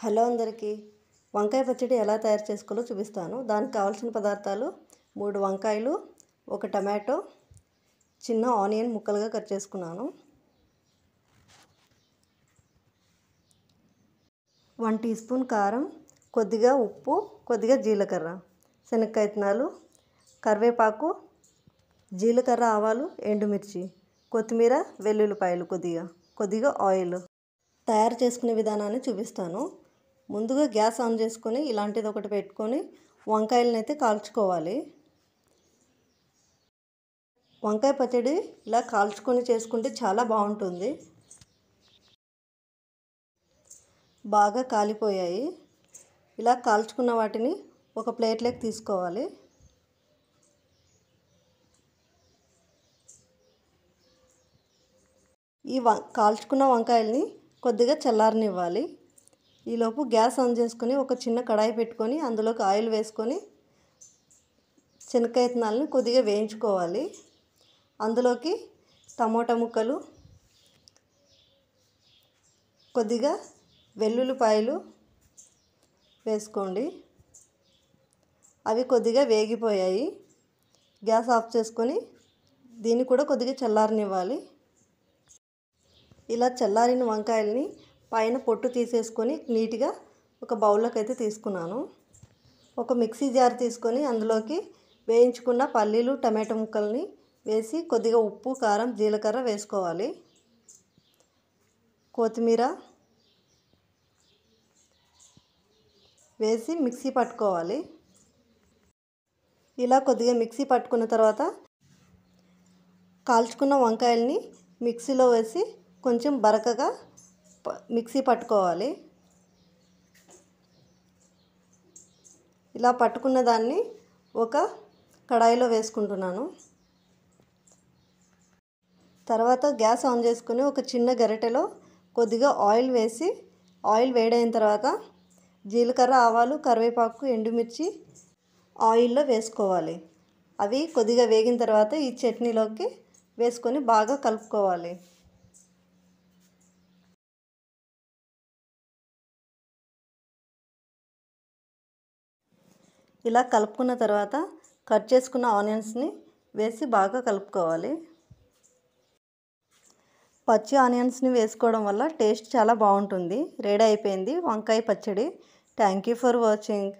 Hello అందరికీ వంకాయ పచ్చడి ఎలా తయారు చేసుకోవాలో చూపిస్తాను. దానికి కావాల్సిన పదార్థాలు 3 వంకాయలు, 1 టమాటో, చిన్న ఆనియన్ ముక్కలుగా కట్ చేసుకున్నాను. 1 టీ స్పూన్ కారం, కొద్దిగా ఉప్పు, కొద్దిగా జీలకర్ర, శనక్కాయ విత్తనాలు, కరివేపాకు, జీలకర్ర, ఆవాలు, ఎండుమిర్చి, కొత్తిమీర, వెల్లుల్లిపాయలు, కొద్దిగా ఆయిల్. తయారు చేసుకునే విధానాన్ని చూపిస్తాను. ముందుగా గ్యాస్ ఆన్ చేసుకొని ఇలాంటిది ఒకటి పెట్టుకొని వంకాయలను అయితే కాల్చుకోవాలి. వంకాయ పచ్చడి ఇలా కాల్చుకొని చేసుకుంటే చాలా బాగుంటుంది. బాగా కాలిపోయాయి. ఇలా కాల్చుకున్న వాటిని ఒక ప్లేట్లోకి తీసుకోవాలి. ఈ కాల్చుకున్న వంకాయల్ని కొద్దిగా చల్లారనివ్వాలి. ఈలోపు గ్యాస్ ఆన్ చేసుకొని ఒక చిన్న కడాయి పెట్టుకొని అందులోకి ఆయిల్ వేసుకొని శనక్కాయ విత్తనాలను కొద్దిగా వేయించుకోవాలి. అందులోకి టమోటా ముక్కలు, కొద్దిగా వెల్లుల్లిపాయలు వేసుకోండి. అవి కొద్దిగా వేగిపోయాయి. గ్యాస్ ఆఫ్ చేసుకొని దీన్ని కూడా కొద్దిగా చల్లారనివ్వాలి. ఇలా చల్లారిన వంకాయల్ని పైన పొట్టు తీసేసుకొని నీట్గా ఒక బౌల్లోకి అయితే తీసుకున్నాను. ఒక మిక్సీ జార్ తీసుకొని అందులోకి వేయించుకున్న పల్లీలు, టమాటో ముక్కల్ని వేసి కొద్దిగా ఉప్పు, కారం, జీలకర్ర వేసుకోవాలి. కొత్తిమీర వేసి మిక్సీ పట్టుకోవాలి. ఇలా కొద్దిగా మిక్సీ పట్టుకున్న తర్వాత కాల్చుకున్న వంకాయల్ని మిక్సీలో వేసి కొంచెం బరకగా మిక్సీ పట్టుకోవాలి. ఇలా పట్టుకున్న దాన్ని ఒక కడాయిలో వేసుకుంటున్నాను. తర్వాత గ్యాస్ ఆన్ చేసుకుని ఒక చిన్న గరిటెలో కొద్దిగా ఆయిల్ వేసి ఆయిల్ వేడైన తర్వాత జీలకర్ర, ఆవాలు, కరివేపాకు, ఎండుమిర్చి ఆయిల్లో వేసుకోవాలి. అవి కొద్దిగా వేగిన తర్వాత ఈ చట్నీలోకి వేసుకొని బాగా కలుపుకోవాలి. ఇలా కలుపుకున్న తర్వాత కట్ చేసుకున్న ఆనియన్స్ని వేసి బాగా కలుపుకోవాలి. పచ్చి ఆనియన్స్ని వేసుకోవడం వల్ల టేస్ట్ చాలా బాగుంటుంది. రెడీ అయిపోయింది వంకాయ పచ్చడి. Thank you for watching.